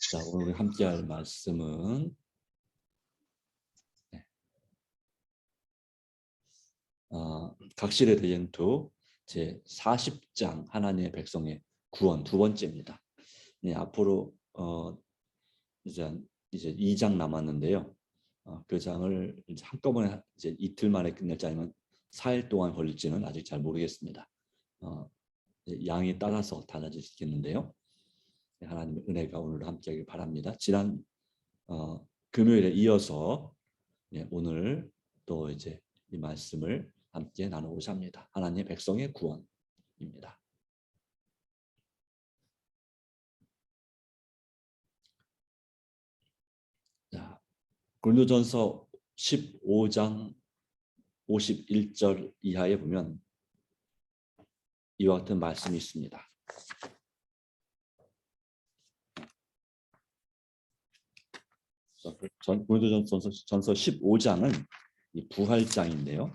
자, 오늘 함께할 말씀은 각실의 대전투 제 40장 하나님의 백성의 구원 두 번째입니다. 앞으로 이제 2장 남았는데요. 그 장을 이제 한꺼번에 이제 이틀 만에 끝낼지 아니면 4일 동안 걸릴지는 아직 잘 모르겠습니다. 양에 따라서 달라지겠는데요. 하나님의 은혜가 오늘 함께하길 바랍니다. 지난 금요일에 이어서 오늘 또 이제 이 말씀을 함께 나누고자 합니다. 하나님의 백성의 구원입니다. 자, 고린도전서 15장 51절 이하에 보면 이와 같은 말씀이 있습니다. 고린도전서 15장은 이 부활장인데요.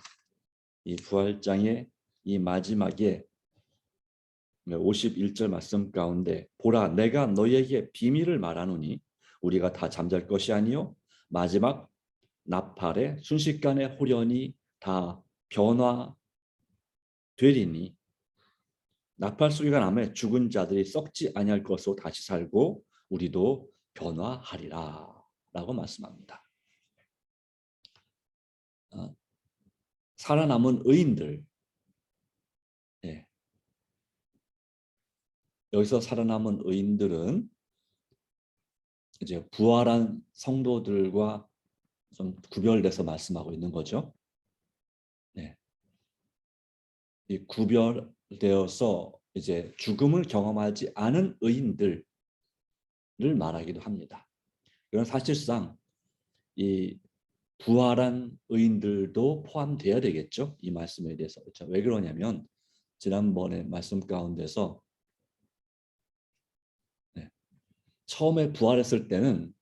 이 부활장의 이 마지막에 51절 말씀 가운데 보라 내가 너희에게 비밀을 말하노니 우리가 다 잠잘 것이 아니요 마지막 나팔에 순식간에 호련히 다 변화되리니 나팔 소리가 나면 죽은 자들이 썩지 아니할 것으로 다시 살고 우리도 변화하리라 라고 말씀합니다. 살아남은 의인들, 여기서 살아남은 의인들은 이제 부활한 성도들과 좀 구별돼서 말씀하고 있는 거죠. 이 구별되어서 이제 죽음을 경험하지 않은 의인들을 말하기도 합니다. 그런 사실상 이 부활한 의인들도 포함되어야 되겠죠. 이 말씀에 대해서. 그렇죠? 왜 그러냐면 지난번에 말씀 가운데서 처음에 부활했을 때는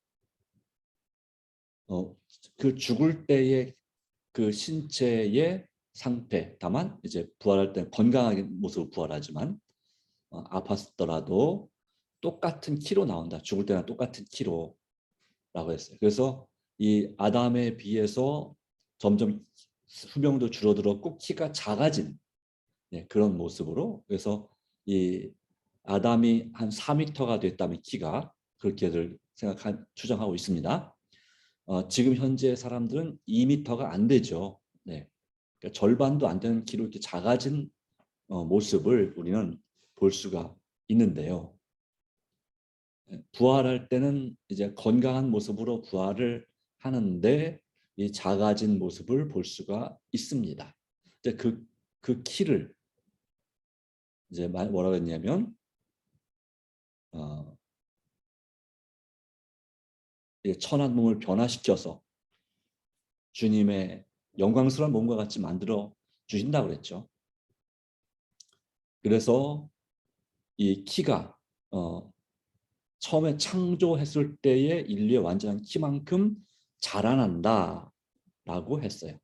그 죽을 때의 그 신체의 상태, 다만 이제 부활할 때 건강한 모습으로 부활하지만 아팠더라도 똑같은 키로 나온다. 죽을 때랑 똑같은 키로라고 했어요. 그래서 이 아담에 비해서 점점 수명도 줄어들었고 키가 작아진 그런 모습으로, 그래서 이 아담이 한 4m가 됐다면 키가 그렇게들 추정하고 있습니다. 지금 현재 사람들은 2m가 안 되죠. 그러니까 절반도 안 되는 키로 이렇게 작아진 모습을 우리는 볼 수가 있는데요. 부활할 때는 이제 건강한 모습으로 부활을 하는데 이 작아진 모습을 볼 수가 있습니다. 이제 그 키를 이제 뭐라고 했냐면 천한 몸을 변화시켜서 주님의 영광스러운 몸과 같이 만들어 주신다고 그랬죠. 그래서 이 키가 처음에 창조했을 때의 인류의 완전한 키만큼 자라난다라고 했어요.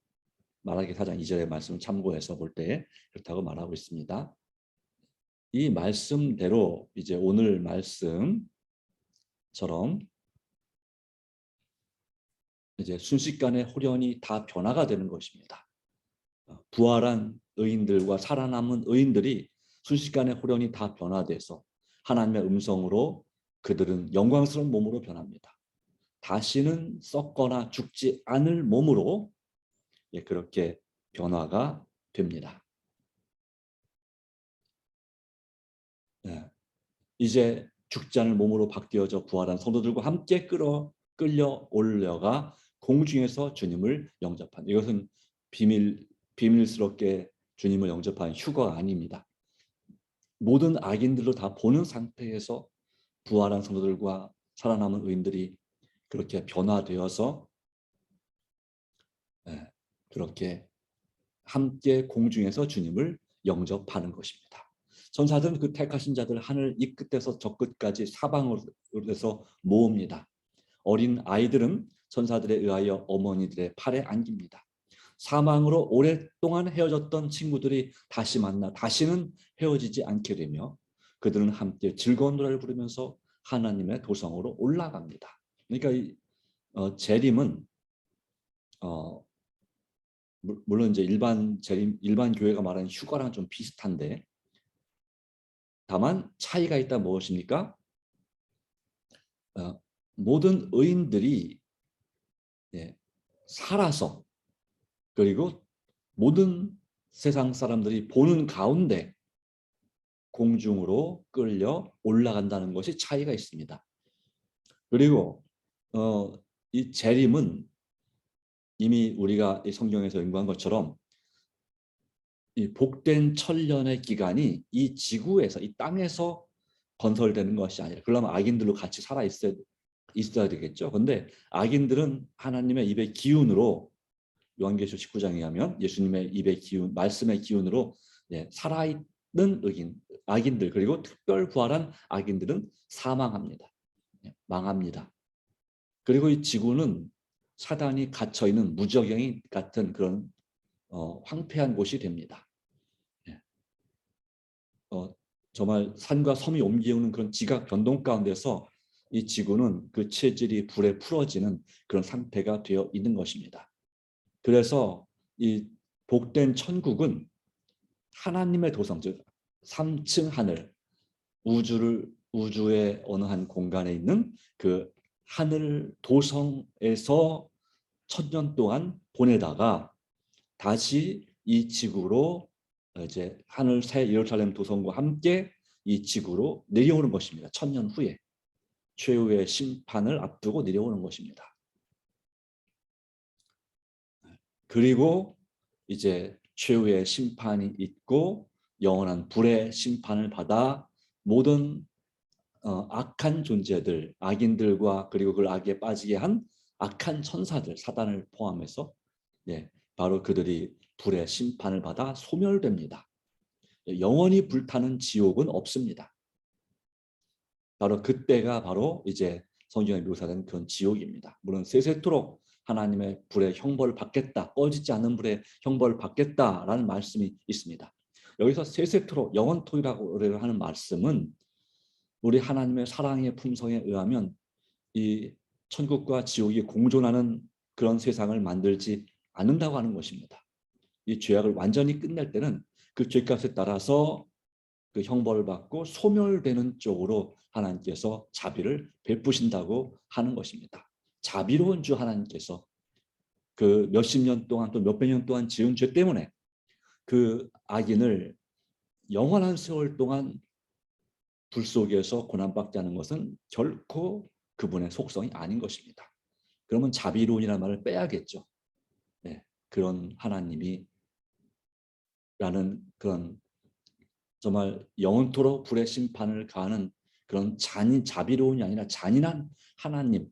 말라기 4장 2절의 말씀을 참고해서 볼 때 그렇다고 말하고 있습니다. 이 말씀대로 이제 오늘 말씀처럼 이제 순식간에 호련히 다 변화가 되는 것입니다. 부활한 의인들과 살아남은 의인들이 순식간에 호련히 다 변화돼서 하나님의 음성으로 그들은 영광스러운 몸으로 변합니다. 다시는 썩거나 죽지 않을 몸으로 그렇게 변화가 됩니다. 이제 죽지 않을 몸으로 바뀌어져 부활한 성도들과 함께 끌려 올려가 공중에서 주님을 영접한, 이것은 비밀스럽게 주님을 영접한 휴거가 아닙니다. 모든 악인들로 다 보는 상태에서 부활한 성도들과 살아남은 의인들이 그렇게 변화되어서 그렇게 함께 공중에서 주님을 영접하는 것입니다. 천사들은 그 택하신 자들 하늘 이 끝에서 저 끝까지 사방으로 해서 모읍니다. 어린 아이들은 천사들에 의하여 어머니들의 팔에 안깁니다. 사망으로 오랫동안 헤어졌던 친구들이 다시 만나 다시는 헤어지지 않게 되며 그들은 함께 즐거운 노래를 부르면서 하나님의 도성으로 올라갑니다. 그러니까 이 재림은 물론 이제 일반 재림, 일반 교회가 말하는 휴가랑 좀 비슷한데, 다만 차이가 있다. 무엇입니까? 모든 의인들이 살아서, 그리고 모든 세상 사람들이 보는 가운데 공중으로 끌려 올라간다는 것이 차이가 있습니다. 그리고 이 재림은 이미 우리가 이 성경에서 연구한 것처럼 이 복된 천년의 기간이 이 지구에서, 이 땅에서 건설되는 것이 아니라, 그러면 악인들로 같이 살아 있어야 되겠죠. 그런데 악인들은 하나님의 입의 기운으로, 요한계시록 19장에 하면 예수님의 입의 기운, 말씀의 기운으로 살아있는 악인들, 그리고 특별 부활한 악인들은 사망합니다. 망합니다. 그리고 이 지구는 사단이 갇혀있는 무저갱이 같은 그런 황폐한 곳이 됩니다. 정말 산과 섬이 옮기는 그런 지각 변동 가운데서 이 지구는 그 체질이 불에 풀어지는 그런 상태가 되어 있는 것입니다. 그래서 이 복된 천국은 하나님의 도성, 즉 3층 하늘, 우주의 어느 한 공간에 있는 그 하늘 도성에서 1000년 동안 보내다가 다시 이 지구로 이제 하늘 새 예루살렘 도성과 함께 이 지구로 내려오는 것입니다. 1000년 후에 최후의 심판을 앞두고 내려오는 것입니다. 그리고 이제 최후의 심판이 있고 영원한 불의 심판을 받아 모든 악한 존재들, 악인들과 그리고 그 악에 빠지게 한 악한 천사들, 사단을 포함해서 바로 그들이 불의 심판을 받아 소멸됩니다. 영원히 불타는 지옥은 없습니다. 바로 그때가 바로 이제 성경에 묘사된 그런 지옥입니다. 물론 세세토록 하나님의 불의 형벌을 받겠다, 꺼지지 않는 불의 형벌을 받겠다라는 말씀이 있습니다. 여기서 세세토록, 영원토이라고 하는 말씀은 우리 하나님의 사랑의 품성에 의하면 이 천국과 지옥이 공존하는 그런 세상을 만들지 않는다고 하는 것입니다. 이 죄악을 완전히 끝낼 때는 그 죄값에 따라서 그 형벌을 받고 소멸되는 쪽으로 하나님께서 자비를 베푸신다고 하는 것입니다. 자비로운 주 하나님께서 그 몇십 년 동안 또 몇백 년 동안 지은 죄 때문에 그 악인을 영원한 세월 동안 불 속에서 고난받게 하는 것은 결코 그분의 속성이 아닌 것입니다. 그러면 자비로운이라는 말을 빼야겠죠. 그런 하나님이 라는 그런 정말 영원토록 불의 심판을 가하는 그런 자비로운이 아니라 잔인한 하나님,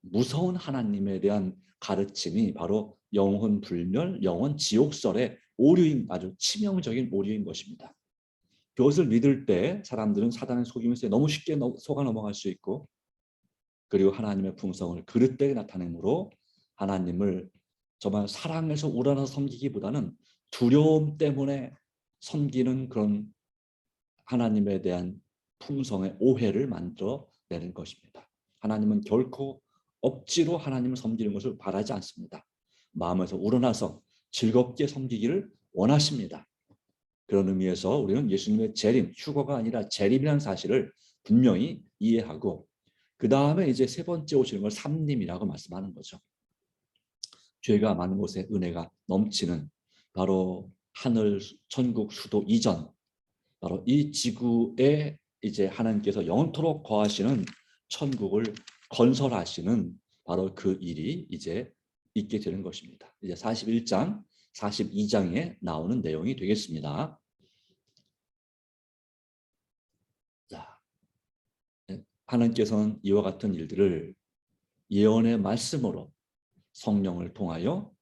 무서운 하나님에 대한 가르침이 바로 영혼 불멸, 영혼 지옥설의 오류인, 아주 치명적인 오류인 것입니다. 그것을 믿을 때 사람들은 사단의 속임수에 너무 쉽게 속아 넘어갈 수 있고, 그리고 하나님의 품성을 그릇되게 나타내므로 하나님을 정말 사랑해서 우러나서 섬기기보다는 두려움 때문에 섬기는 그런 하나님에 대한 품성의 오해를 만들어내는 것입니다. 하나님은 결코 억지로 하나님을 섬기는 것을 바라지 않습니다. 마음에서 우러나서 즐겁게 섬기기를 원하십니다. 그런 의미에서 우리는 예수님의 재림, 휴거가 아니라 재림이라는 사실을 분명히 이해하고, 그 다음에 이제 세 번째 오시는 걸 삼림이라고 말씀하는 거죠. 죄가 많은 곳에 은혜가 넘치는, 바로 하늘 천국 수도 이전, 바로 이 지구에 이제 하나님께서 영원토록 거하시는 천국을 건설하시는 바로 그 일이 이제 있게 되는 것입니다. 이제 41장, 42장에 나오는 내용이 되겠습니다. 자, 하나님께서는 이와 같은 일들을 예언의 말씀으로 성령을 통하여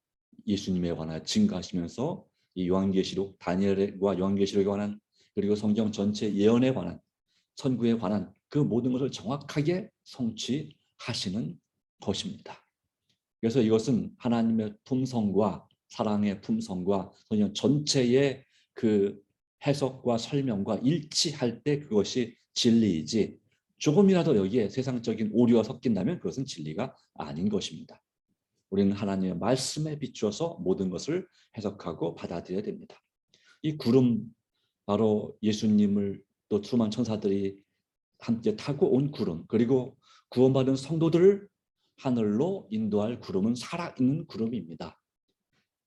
예수님에 관하여 증거하시면서 이 요한계시록, 다니엘과 요한계시록에 관한, 그리고 성경 전체 예언에 관한, 천국에 관한 그 모든 것을 정확하게 성취하시는 것입니다. 그래서 이것은 하나님의 품성과 사랑의 품성과 성경 전체의 그 해석과 설명과 일치할 때 그것이 진리이지, 조금이라도 여기에 세상적인 오류가 섞인다면 그것은 진리가 아닌 것입니다. 우리는 하나님의 말씀에 비추어서 모든 것을 해석하고 받아들여야 됩니다. 이 구름, 바로 예수님을 또 수많은 천사들이 함께 타고 온 구름, 그리고 구원받은 성도들을 하늘로 인도할 구름은 살아있는 구름입니다.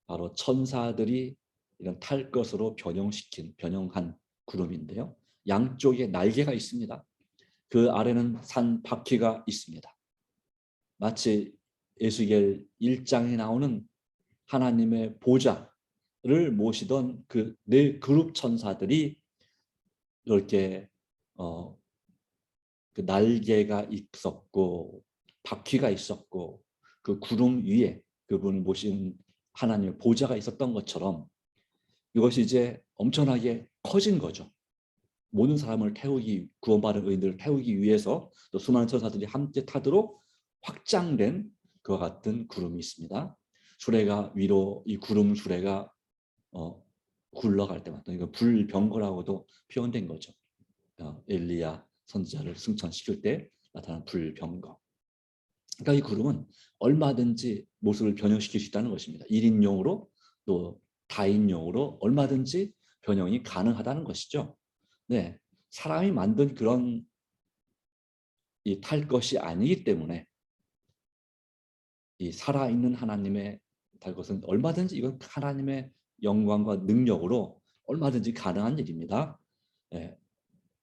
바로 천사들이 이런 탈 것으로 변형한 구름인데요. 양쪽에 날개가 있습니다. 그 아래는 산 바퀴가 있습니다. 마치 에스겔 1장에 나오는 하나님의 보좌를 모시던 그 네 그룹 천사들이 이렇게 그 날개가 있었고 바퀴가 있었고 그 구름 위에 그분을 모신 하나님의 보좌가 있었던 것처럼 이것이 이제 엄청나게 커진 거죠. 모든 사람을 구원받은 의인들을 태우기 위해서 또 수많은 천사들이 함께 타도록 확장된 그와 같은 구름이 있습니다. 수레가 위로, 이 구름 수레가 굴러갈 때마다 이거 불병거라고도 표현된 거죠. 엘리야 선지자를 승천시킬 때 나타난 불병거. 그러니까 이 구름은 얼마든지 모습을 변형시킬 수 있다는 것입니다. 1인용으로 또 다인용으로 얼마든지 변형이 가능하다는 것이죠. 네, 사람이 만든 그런 탈 것이 아니기 때문에 이 살아있는 하나님의 탈 것은 얼마든지 이건 하나님의 영광과 능력으로 얼마든지 가능한 일입니다. 네,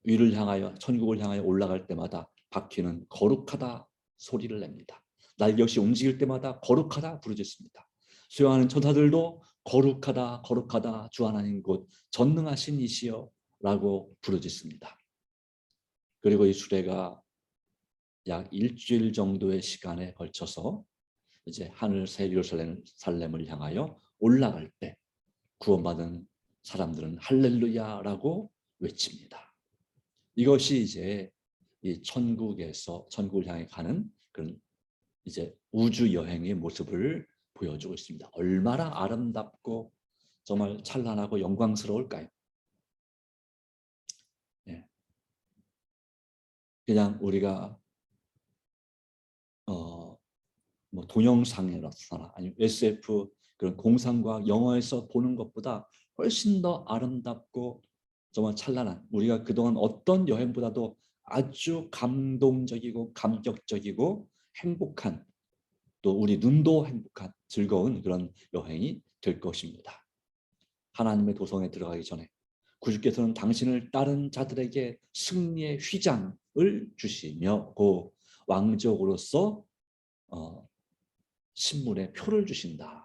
위를 향하여 천국을 향하여 올라갈 때마다 바퀴는 거룩하다 소리를 냅니다. 날개 없이 움직일 때마다 거룩하다 부르짖습니다. 수영하는 천사들도 거룩하다 거룩하다 주 하나님 곧 전능하신 이시여 라고 부르짖습니다. 그리고 이 수레가 약 일주일 정도의 시간에 걸쳐서 이제 하늘 새 예루살렘을 향하여 올라갈 때 구원받은 사람들은 할렐루야라고 외칩니다. 이것이 이제 이 천국을 향해 가는 그런 이제 우주 여행의 모습을 보여주고 있습니다. 얼마나 아름답고 정말 찬란하고 영광스러울까요? 네. 그냥 우리가 뭐 동영상이라서나 아니면 SF 그런 공상과학 영화에서 보는 것보다 훨씬 더 아름답고 정말 찬란한, 우리가 그동안 어떤 여행보다도 아주 감동적이고 감격적이고 행복한, 또 우리 눈도 행복한 즐거운 그런 여행이 될 것입니다. 하나님의 도성에 들어가기 전에 구주께서는 당신을 따른 자들에게 승리의 휘장을 주시며 그 왕족으로서 신분의 표를 주신다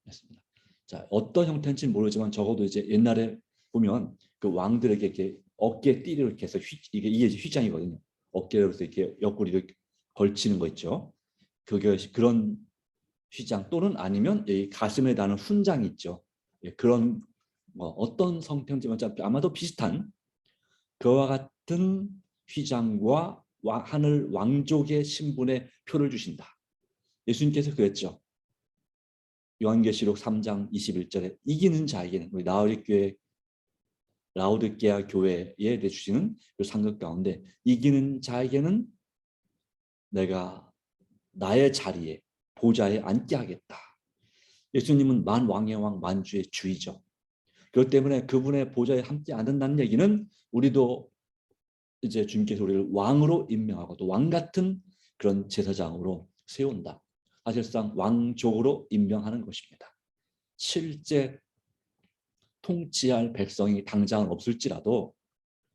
했습니다. 자, 어떤 형태인지 모르지만 적어도 이제 옛날에 보면 그 왕들에게 이렇게 어깨에 띠를 이렇게 해서 이게 휘장이거든요. 어깨로서 이렇게 옆구리를 걸치는 거 있죠. 그것이 그런 휘장 또는 아니면 이 가슴에 다는 훈장이 있죠. 예, 그런 어떤 성태인지만 아마도 비슷한 그와 같은 휘장과 하늘 왕족의 신분의 표를 주신다. 예수님께서 그랬죠. 요한계시록 3장 21절에 이기는 자에게는 우리 라오디게아 교회에 주시는 이 상급 가운데 이기는 자에게는 내가 나의 자리에 보좌에 앉게 하겠다. 예수님은 만왕의 왕 만주의 주이죠. 그렇기 때문에 그분의 보좌에 함께 앉는다는 얘기는 우리도 이제 주님께서 우리를 왕으로 임명하고 또 왕 같은 그런 제사장으로 세운다. 사실상 왕족으로 임명하는 것입니다. 실제 통치할 백성이 당장은 없을지라도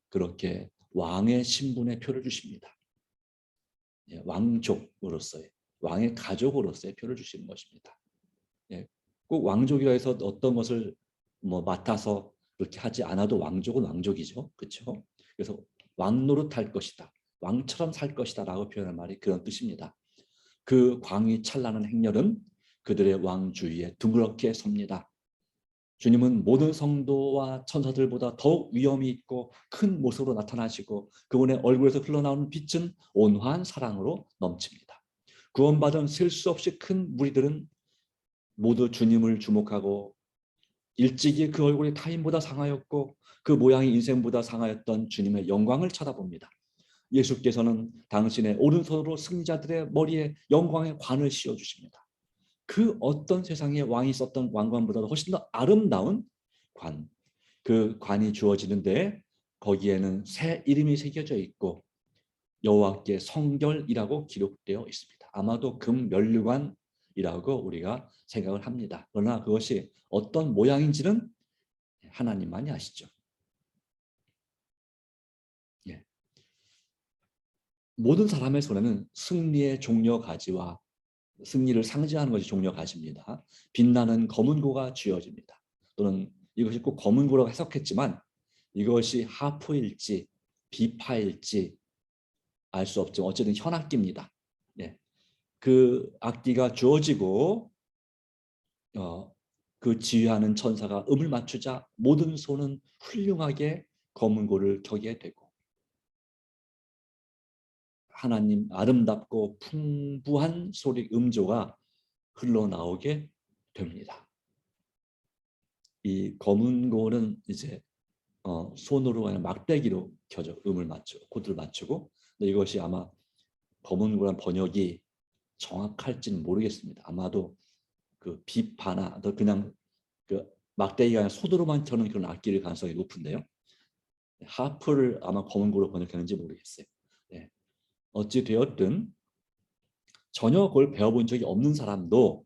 그렇게 왕의 신분의 표를 주십니다. 왕족으로서의, 왕의 가족으로서의 표를 주시는 것입니다. 꼭 왕족이라 해서 어떤 것을 맡아서 그렇게 하지 않아도 왕족은 왕족이죠. 그렇죠? 그래서 왕 노릇할 것이다. 왕처럼 살 것이다 라고 표현한 말이 그런 뜻입니다. 그 광이 찬란한 행렬은 그들의 왕 주위에 드물게 섭니다. 주님은 모든 성도와 천사들보다 더욱 위엄이 있고 큰 모습으로 나타나시고 그분의 얼굴에서 흘러나오는 빛은 온화한 사랑으로 넘칩니다. 구원받은 셀 수 없이 큰 무리들은 모두 주님을 주목하고 일찍이 그 얼굴이 타인보다 상하였고 그 모양이 인생보다 상하였던 주님의 영광을 쳐다봅니다. 예수께서는 당신의 오른손으로 승리자들의 머리에 영광의 관을 씌워주십니다. 그 어떤 세상의 왕이 썼던 왕관보다도 훨씬 더 아름다운 관, 그 관이 주어지는데 거기에는 새 이름이 새겨져 있고 여호와께 성결이라고 기록되어 있습니다. 아마도 금면류관이라고 우리가 생각을 합니다. 그러나 그것이 어떤 모양인지는 하나님만이 아시죠. 예. 모든 사람의 손에는 승리의 종려 가지와 승리를 상징하는 것이 종려 가지입니다. 빛나는 검은고가 쥐어집니다. 또는 이것이 꼭 검은고라고 해석했지만 이것이 하프일지 비파일지 알 수 없지만 어쨌든 현악기입니다. 네. 그 악기가 주어지고 그 지휘하는 천사가 음을 맞추자 모든 손은 훌륭하게 검은고를 켜게 되고 하나님 아름답고 풍부한 소리 음조가 흘러나오게 됩니다. 이 검은고는 이제 손으로 아니라 막대기로 켜져 음을 맞추고 코드를 맞추고 근데 이것이 아마 검은고란 번역이 정확할지는 모르겠습니다. 아마도 그 비파나 그냥 그 막대기가 아니라 손으로만 켜는 그런 악기일 가능성이 높은데요. 하프를 아마 검은고로 번역했는지 모르겠어요. 네. 어찌 되었든 전혀 그걸 배워본 적이 없는 사람도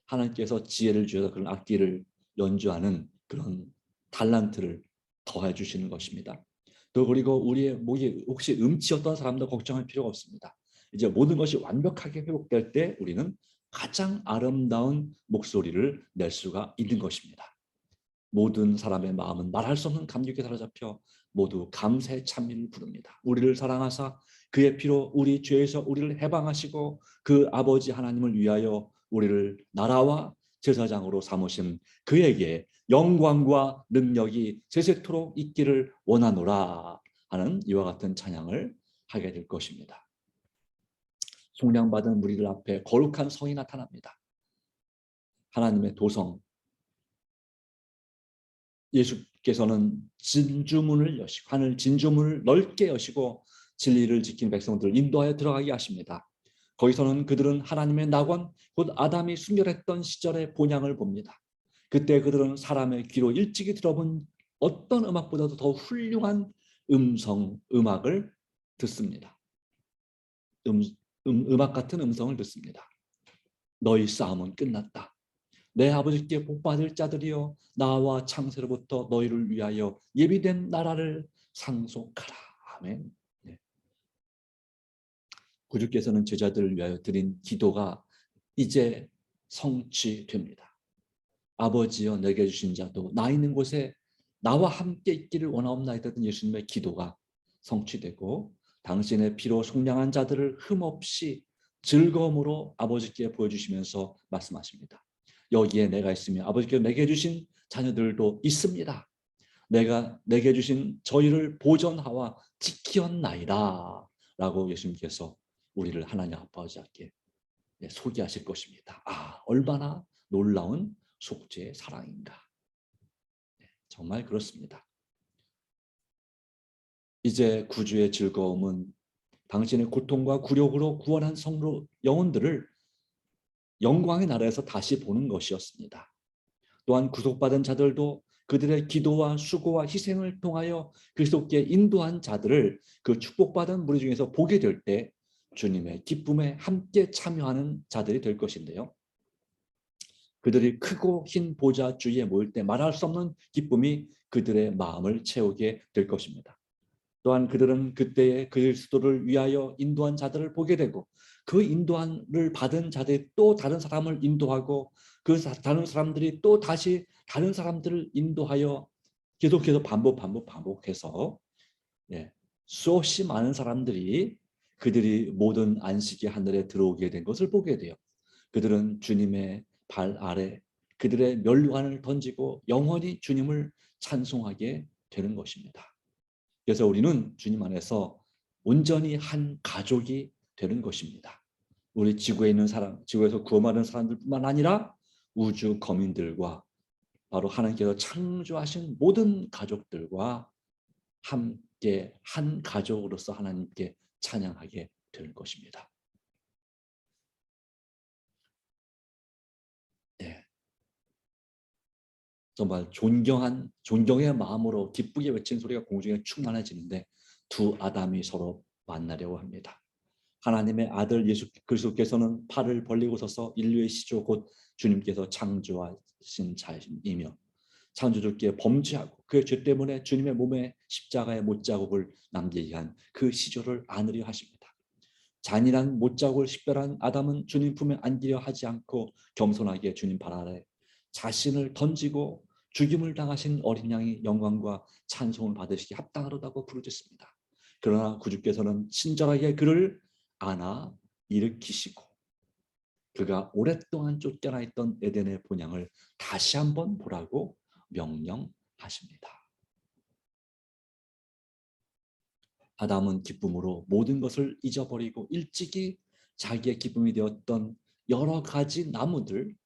하나님께서 지혜를 주셔서 그런 악기를 연주하는 그런 달란트를 더해 주시는 것입니다. 또 그리고 우리의 목이 혹시 음치였던 사람도 걱정할 필요가 없습니다. 이제 모든 것이 완벽하게 회복될 때 우리는 가장 아름다운 목소리를 낼 수가 있는 것입니다. 모든 사람의 마음은 말할 수 없는 감격에 사로잡혀 모두 감사의 찬미를 부릅니다. 우리를 사랑하사 그의 피로 우리 죄에서 우리를 해방하시고 그 아버지 하나님을 위하여 우리를 나라와 제사장으로 삼으신 그에게 영광과 능력이 세세토록 있기를 원하노라 하는 이와 같은 찬양을 하게 될 것입니다. 속량받은 무리들 앞에 거룩한 성이 나타납니다. 하나님의 도성 예수께서는 진주문을 여시고 하늘 진주문을 넓게 여시고 진리를 지킨 백성들을 인도하여 들어가게 하십니다. 거기서는 그들은 하나님의 낙원 곧 아담이 순결했던 시절의 본향을 봅니다. 그때 그들은 사람의 귀로 일찍이 들어본 어떤 음악보다도 더 훌륭한 음악을 듣습니다. 음악 같은 음성을 듣습니다. 너희 싸움은 끝났다. 내 아버지께 복받을 자들이여 나와 창세로부터 너희를 위하여 예비된 나라를 상속하라. 아멘. 네. 구주께서는 제자들을 위하여 드린 기도가 이제 성취됩니다. 아버지여 내게 주신 자도 나 있는 곳에 나와 함께 있기를 원하옵나이다 던 예수님의 기도가 성취되고 당신의 피로 속량한 자들을 흠없이 즐거움으로 아버지께 보여주시면서 말씀하십니다. 여기에 내가 있으며 아버지께서 내게 주신 자녀들도 있습니다. 내가 내게 주신 저희를 보존하와 지키었나이다 라고 예수님께서 우리를 하나님 아버지께 소개하실 것입니다. 아, 얼마나 놀라운 속죄의 사랑인가. 정말 그렇습니다. 이제 구주의 즐거움은 당신의 고통과 굴욕으로 구원한 성로 영혼들을 영광의 나라에서 다시 보는 것이었습니다. 또한 구속받은 자들도 그들의 기도와 수고와 희생을 통하여 그리스도께 인도한 자들을 그 축복받은 무리 중에서 보게 될 때 주님의 기쁨에 함께 참여하는 자들이 될 것인데요. 그들이 크고 흰 보좌 주위에 모일 때 말할 수 없는 기쁨이 그들의 마음을 채우게 될 것입니다. 또한 그들은 그때에 그리스도를 위하여 인도한 자들을 보게 되고 그 인도함을 받은 자들이 또 다른 사람을 인도하고 그 다른 사람들이 또 다시 다른 사람들을 인도하여 계속해서 반복해서 수없이 많은 사람들이 그들이 모든 안식의 하늘에 들어오게 된 것을 보게 돼요. 그들은 주님의 발 아래 그들의 면류관을 던지고 영원히 주님을 찬송하게 되는 것입니다. 그래서 우리는 주님 안에서 온전히 한 가족이 되는 것입니다. 우리 지구에 있는 사람, 지구에서 구원받은 사람들뿐만 아니라 우주 거민들과 바로 하나님께서 창조하신 모든 가족들과 함께 한 가족으로서 하나님께 찬양하게 될 것입니다. 네. 정말 존경의 마음으로 기쁘게 외친 소리가 공중에 충만해지는데 두 아담이 서로 만나려고 합니다. 하나님의 아들 예수 그리스도께서는 팔을 벌리고 서서 인류의 시조 곧 주님께서 창조하신 자이며 창조주께 범죄하고 그의 죄 때문에 주님의 몸에 십자가의 못자국을 남기게 한 그 시조를 안으려 하십니다. 잔인한 못자국을 식별한 아담은 주님 품에 안기려 하지 않고 겸손하게 주님 발 아래 자신을 던지고 죽임을 당하신 어린 양의 영광과 찬송을 받으시기 합당하다고 부르짖습니다. 그러나 구주께서는 친절하게 그를 안아 일으키시고 그가 오랫동안 쫓겨나 있던 에덴의 본향을 다시 한번 보라고 명령하십니다. 아담은 기쁨으로 모든 것을 잊어버리고 일찍이 자기의 기쁨이 되었던 여러 가지 나무들,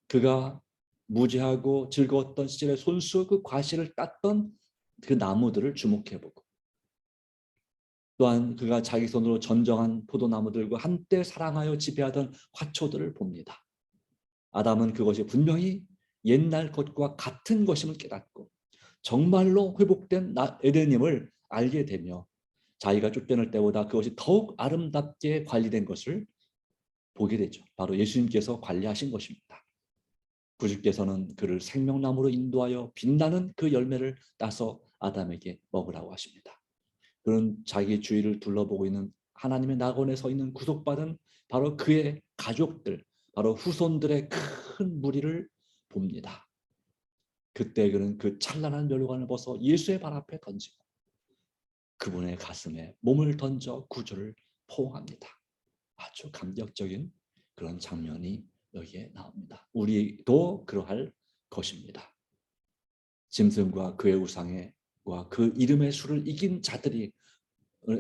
그가 무지하고 즐거웠던 시절에 손수 그 과실을 땄던 그 나무들을 주목해보고 또한 그가 자기 손으로 전정한 포도나무들과 한때 사랑하여 지배하던 화초들을 봅니다. 아담은 그것이 분명히 옛날 것과 같은 것임을 깨닫고 정말로 회복된 에덴임을 알게 되며 자기가 쫓겨날 때보다 그것이 더욱 아름답게 관리된 것을 보게 되죠. 바로 예수님께서 관리하신 것입니다. 구주께서는 그를 생명나무로 인도하여 빛나는 그 열매를 따서 아담에게 먹으라고 하십니다. 그런 자기 주위를 둘러보고 있는 하나님의 낙원에 서 있는 구속받은 바로 그의 가족들, 바로 후손들의 큰 무리를 봅니다. 그때 그는 그 찬란한 멸관을 벗어 예수의 발 앞에 던지고 그분의 가슴에 몸을 던져 구주를 포옹합니다. 아주 감격적인 그런 장면이 여기에 나옵니다. 우리도 그러할 것입니다. 짐승과 그의 우상과 그 이름의 수를 이긴 자들이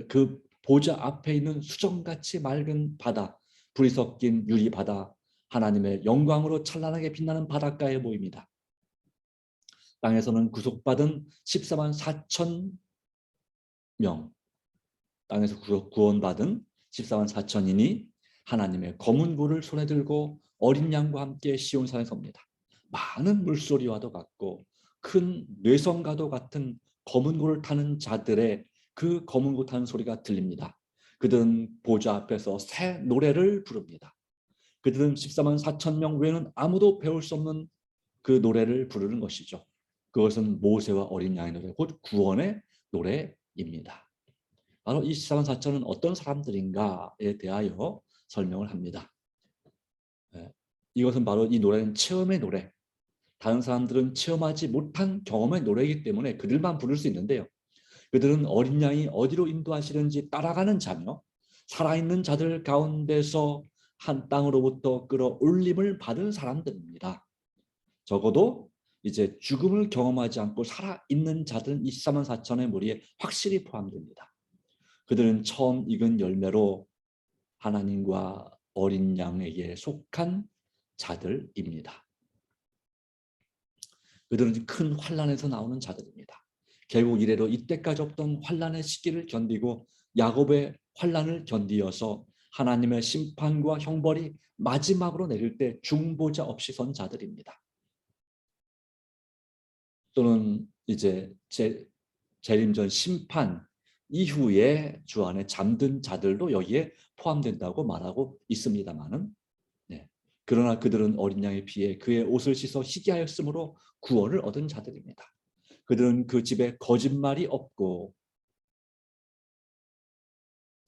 그 보좌 앞에 있는 수정같이 맑은 바다, 불이 섞인 유리 바다, 하나님의 영광으로 찬란하게 빛나는 바닷가에 모입니다. 땅에서는 구속받은 14만 4천 명, 땅에서 구원받은 14만 4천인이 하나님의 검은 굴을 손에 들고 어린 양과 함께 시온산에 섭니다. 많은 물소리와도 같고 큰 뇌성과도 같은 검은 굴을 타는 자들의 그 검은 굴 타는 소리가 들립니다. 그들은 보좌 앞에서 새 노래를 부릅니다. 그들은 14만 4천 명 외에는 아무도 배울 수 없는 그 노래를 부르는 것이죠. 그것은 모세와 어린 양의 노래, 곧 구원의 노래입니다. 바로 이 14만 4천은 어떤 사람들인가에 대하여 설명을 합니다. 이것은 바로 이 노래는 체험의 노래, 다른 사람들은 체험하지 못한 경험의 노래이기 때문에 그들만 부를 수 있는데요. 그들은 어린 양이 어디로 인도하시는지 따라가는 자며 살아있는 자들 가운데서 한 땅으로부터 끌어올림을 받은 사람들입니다. 적어도 이제 죽음을 경험하지 않고 살아있는 자들은 24만 4천의 무리에 확실히 포함됩니다. 그들은 처음 익은 열매로 하나님과 어린 양에게 속한 자들입니다. 그들은 큰 환난에서 나오는 자들입니다. 결국 이래로 이때까지 없던 환난의 시기를 견디고 야곱의 환난을 견디어서 하나님의 심판과 형벌이 마지막으로 내릴 때 중보자 없이 선 자들입니다. 또는 이제 재림전 심판 이후에 주 안에 잠든 자들도 여기에 포함된다고 말하고 있습니다만은, 네. 그러나 그들은 어린 양의 피에 그의 옷을 씻어 희귀하였으므로 구원을 얻은 자들입니다. 그들은 그 집에 거짓말이 없고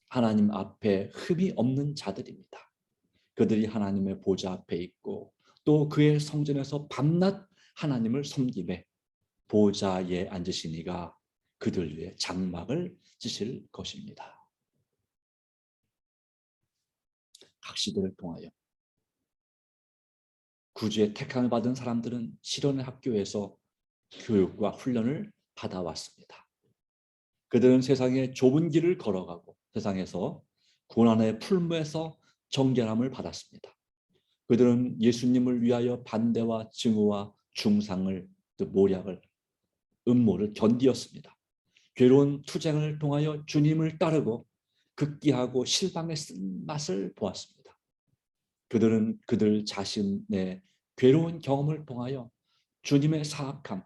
하나님 앞에 흠이 없는 자들입니다. 그들이 하나님의 보좌 앞에 있고 또 그의 성전에서 밤낮 하나님을 섬김에 보좌에 앉으신 이가 그들 위에 장막을 지실 것입니다. 각 시대를 통하여 구주의 택함을 받은 사람들은 실현의 학교에서 교육과 훈련을 받아왔습니다. 그들은 세상의 좁은 길을 걸어가고 세상에서 고난의 풀무에서 정결함을 받았습니다. 그들은 예수님을 위하여 반대와 증오와 중상을, 모략을, 음모를 견디었습니다. 괴로운 투쟁을 통하여 주님을 따르고 극기하고 실방의 쓴맛을 보았습니다. 그들은 그들 자신의 괴로운 경험을 통하여 주님의 사악함,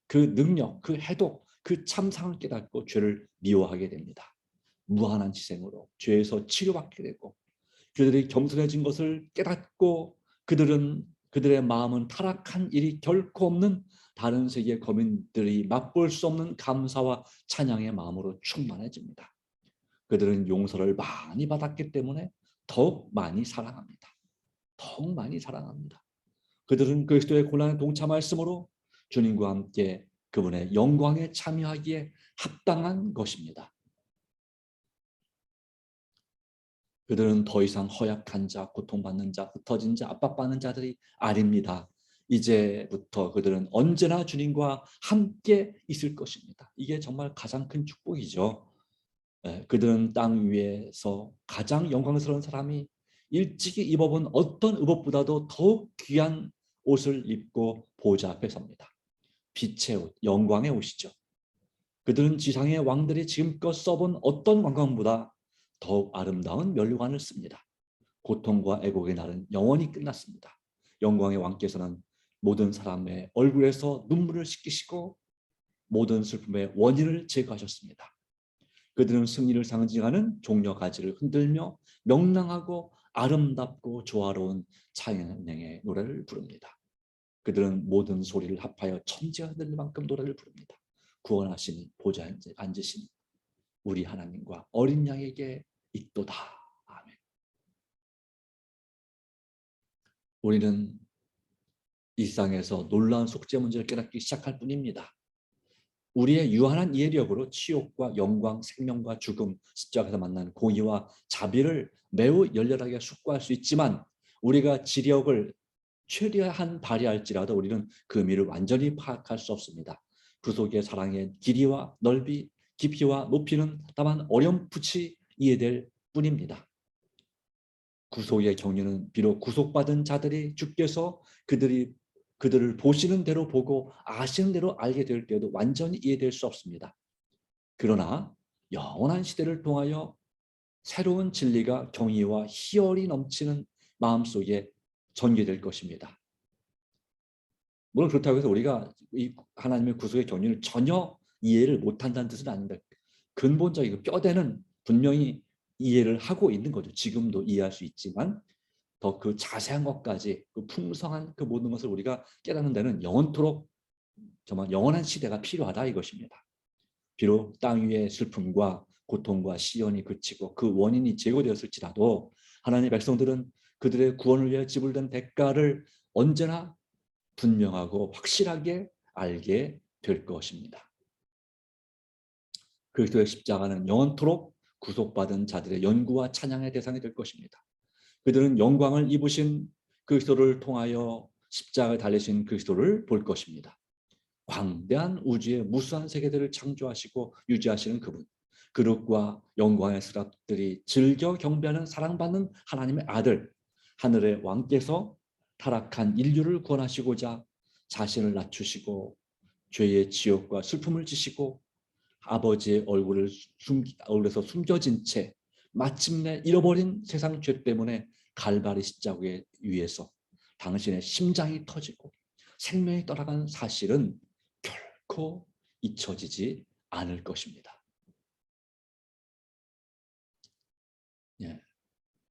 그 능력, 그 해독, 그 참상을 깨닫고 죄를 미워하게 됩니다. 무한한 희생으로 죄에서 치료받게 되고 그들이 겸손해진 것을 깨닫고 그들의 마음은 타락한 일이 결코 없는 다른 세계의 거민들이 맛볼 수 없는 감사와 찬양의 마음으로 충만해집니다. 그들은 용서를 많이 받았기 때문에 더욱 많이 사랑합니다. 더욱 많이 사랑합니다. 그들은 그리스도의 고난에 동참하였으므로 주님과 함께 그분의 영광에 참여하기에 합당한 것입니다. 그들은 더 이상 허약한 자, 고통받는 자, 흩어진 자, 압박받는 자들이 아닙니다. 이제부터 그들은 언제나 주님과 함께 있을 것입니다. 이게 정말 가장 큰 축복이죠. 그들은 땅 위에서 가장 영광스러운 사람이 일찍이 입어본 어떤 의복보다도 더욱 귀한 옷을 입고 보좌 앞에 섭니다. 빛의 옷, 영광의 옷이죠. 그들은 지상의 왕들이 지금껏 써본 어떤 왕관보다 더욱 아름다운 면류관을 씁니다. 고통과 애곡의 날은 영원히 끝났습니다. 영광의 왕께서는 모든 사람의 얼굴에서 눈물을 씻기시고 모든 슬픔의 원인을 제거하셨습니다. 그들은 승리를 상징하는 종려 가지를 흔들며 명랑하고 아름답고 조화로운 찬양의 노래를 부릅니다. 그들은 모든 소리를 합하여 천지가 흔들릴 만큼 노래를 부릅니다. 구원하신 보좌에 앉으신 우리 하나님과 어린 양에게 있도다. 아멘. 우리는 일상에서 놀라운 속죄 문제를 깨닫기 시작할 뿐입니다. 우리의 유한한 이해력으로 치욕과 영광, 생명과 죽음, 십자가에서 만난 공의와 자비를 매우 열렬하게 숙고할 수 있지만 우리가 지력을 최대한 발휘할지라도 우리는 그 의미를 완전히 파악할 수 없습니다. 구속의 사랑의 길이와 넓이, 깊이와 높이는 다만 어렴풋이 이해될 뿐입니다. 구속의 경륜은 비록 구속받은 자들이 주께서 그들을 보시는 대로 보고 아시는 대로 알게 될 때도 완전히 이해될 수 없습니다. 그러나 영원한 시대를 통하여 새로운 진리가 경의와 희열이 넘치는 마음속에 전개될 것입니다. 물론 그렇다고 해서 우리가 이 하나님의 구속의 경륜을 전혀 이해를 못한다는 뜻은 아닙니다. 근본적이고 뼈대는 분명히 이해를 하고 있는 거죠. 지금도 이해할 수 있지만 더 그 자세한 것까지 그 풍성한 그 모든 것을 우리가 깨닫는 데는 영원토록 정말 영원한 시대가 필요하다 이것입니다. 비록 땅 위의 슬픔과 고통과 시련이 그치고 그 원인이 제거되었을지라도 하나님의 백성들은 그들의 구원을 위해 지불된 대가를 언제나 분명하고 확실하게 알게 될 것입니다. 그리스도의 십자가는 영원토록 구속받은 자들의 연구와 찬양의 대상이 될 것입니다. 그들은 영광을 입으신 그리스도를 통하여 십자가에 달리신 그리스도를 볼 것입니다. 광대한 우주의 무수한 세계들을 창조하시고 유지하시는 그분, 그릇과 영광의 스랍들이 즐겨 경배하는 사랑받는 하나님의 아들, 하늘의 왕께서 타락한 인류를 구원하시고자 자신을 낮추시고 죄의 지옥과 슬픔을 지시고 아버지의 얼굴에서 숨겨진 채 마침내 잃어버린 세상 죄 때문에 갈바리 십자가에 위에서 당신의 심장이 터지고 생명이 떠나간 사실은 결코 잊혀지지 않을 것입니다. 예,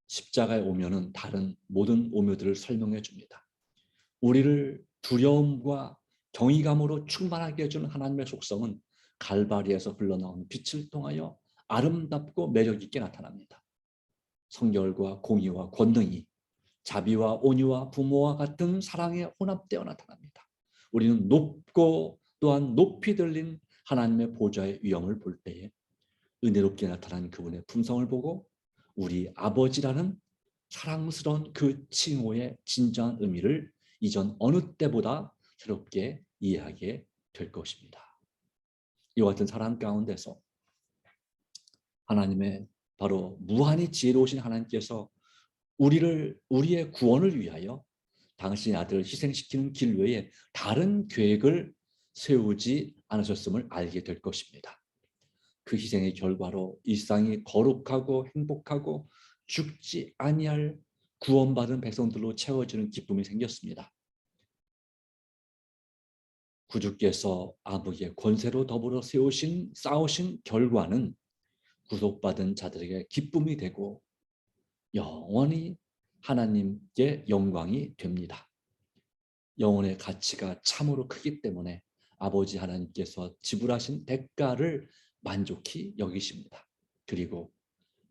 십자가에 오면은 다른 모든 오묘들을 설명해 줍니다. 우리를 두려움과 경이감으로 충만하게 해주는 하나님의 속성은 갈바리에서 흘러나오는 빛을 통하여 아름답고 매력 있게 나타납니다. 성결과 공의와 권능이 자비와 온유와 부모와 같은 사랑에 혼합되어 나타납니다. 우리는 높고 또한 높이 들린 하나님의 보좌의 위엄을 볼 때에 은혜롭게 나타난 그분의 품성을 보고 우리 아버지라는 사랑스러운 그 칭호의 진정한 의미를 이전 어느 때보다 새롭게 이해하게 될 것입니다. 이와 같은 사랑 가운데서 하나님의 바로 무한히 지혜로우신 하나님께서 우리의 구원을 위하여 당신의 아들을 희생시키는 길 외에 다른 계획을 세우지 않으셨음을 알게 될 것입니다. 그 희생의 결과로 일상이 거룩하고 행복하고 죽지 아니할 구원받은 백성들로 채워지는 기쁨이 생겼습니다. 구주께서 아버지의 권세로 더불어 쌓으신 결과는 구속받은 자들에게 기쁨이 되고 영원히 하나님께 영광이 됩니다. 영혼의 가치가 참으로 크기 때문에 아버지 하나님께서 지불하신 대가를 만족히 여기십니다. 그리고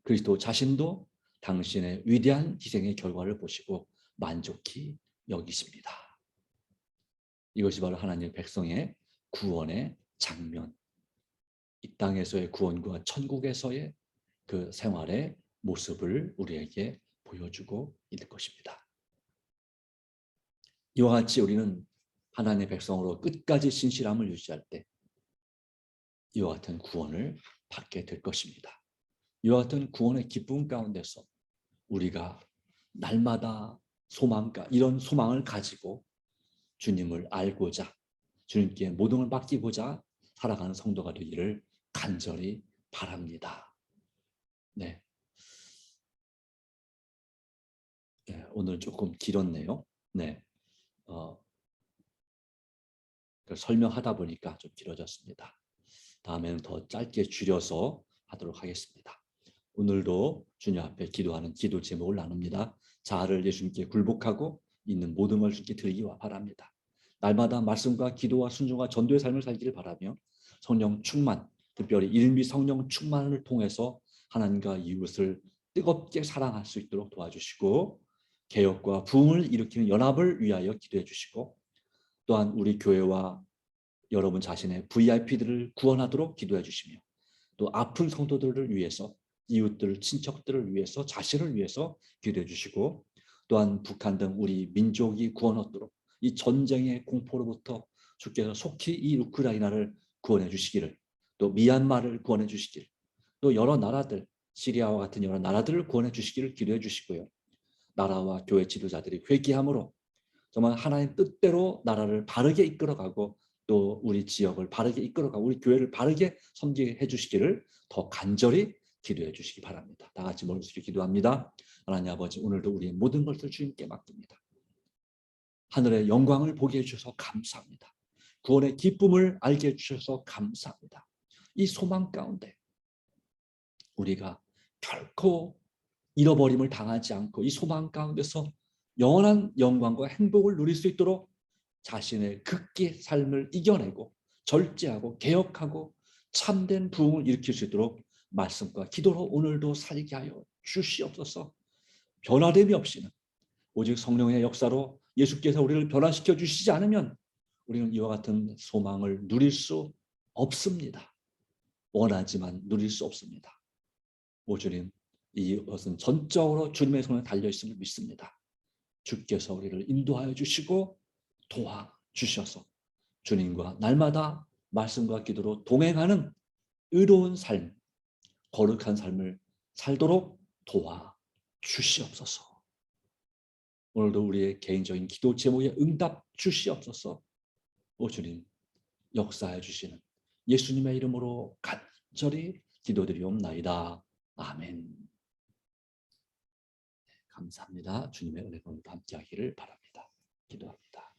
그리스도 자신도 당신의 위대한 희생의 결과를 보시고 만족히 여기십니다. 이것이 바로 하나님의 백성의 구원의 장면, 이 땅에서의 구원과 천국에서의 그 생활의 모습을 우리에게 보여주고 있는 것입니다. 이와 같이 우리는 하나님의 백성으로 끝까지 신실함을 유지할 때 이와 같은 구원을 받게 될 것입니다. 이와 같은 구원의 기쁨 가운데서 우리가 날마다 이런 소망을 가지고 주님을 알고자 주님께 모든 걸 맡기고자 살아가는 성도가 되기를 간절히 바랍니다. 네. 오늘 조금 길었네요. 네. 설명하다 보니까 좀 길어졌습니다. 다음에는 더 짧게 줄여서 하도록 하겠습니다. 오늘도 주님 앞에 기도하는 기도 제목을 나눕니다. 자아를 예수님께 굴복하고 있는 모든 걸 주님께 드리기 바랍니다. 날마다 말씀과 기도와 순종과 전도의 삶을 살기를 바라며 성령 충만, 특별히 일미 성령 충만을 통해서 하나님과 이웃을 뜨겁게 사랑할 수 있도록 도와주시고 개혁과 부흥을 일으키는 연합을 위하여 기도해 주시고 또한 우리 교회와 여러분 자신의 VIP들을 구원하도록 기도해 주시며 또 아픈 성도들을 위해서 이웃들, 친척들을 위해서 자신을 위해서 기도해 주시고 또한 북한 등 우리 민족이 구원 얻도록 이 전쟁의 공포로부터 주께서 속히 이 우크라이나를 구원해 주시기를 또 미얀마를 구원해 주시기를 또 여러 나라들 시리아와 같은 여러 나라들을 구원해 주시기를 기도해 주시고요. 나라와 교회 지도자들이 회개함으로 정말 하나님 뜻대로 나라를 바르게 이끌어가고 또 우리 지역을 바르게 이끌어가고 우리 교회를 바르게 섬기게 해주시기를 더 간절히 기도해 주시기 바랍니다. 다 같이 머리 숙여 기도합니다. 하나님 아버지, 오늘도 우리의 모든 것을 주님께 맡깁니다. 하늘의 영광을 보게 해주셔서 감사합니다. 구원의 기쁨을 알게 해주셔서 감사합니다. 이 소망 가운데 우리가 결코 잃어버림을 당하지 않고 이 소망 가운데서 영원한 영광과 행복을 누릴 수 있도록 자신의 극기 삶을 이겨내고 절제하고 개혁하고 참된 부흥을 일으킬 수 있도록 말씀과 기도로 오늘도 살게 하여 주시옵소서. 변화됨이 없이는 오직 성령의 역사로 예수께서 우리를 변화시켜 주시지 않으면 우리는 이와 같은 소망을 누릴 수 없습니다. 원하지만 누릴 수 없습니다. 오 주님, 이것은 전적으로 주님의 손에 달려있음을 믿습니다. 주께서 우리를 인도하여 주시고 도와주셔서 주님과 날마다 말씀과 기도로 동행하는 의로운 삶, 거룩한 삶을 살도록 도와주시옵소서. 오늘도 우리의 개인적인 기도 제목에 응답 주시옵소서. 오 주님, 역사해 주시는 예수님의 이름으로 간절히 기도드리옵나이다. 아멘. 감사합니다. 주님의 은혜가 함께하기를 바랍니다. 기도합니다.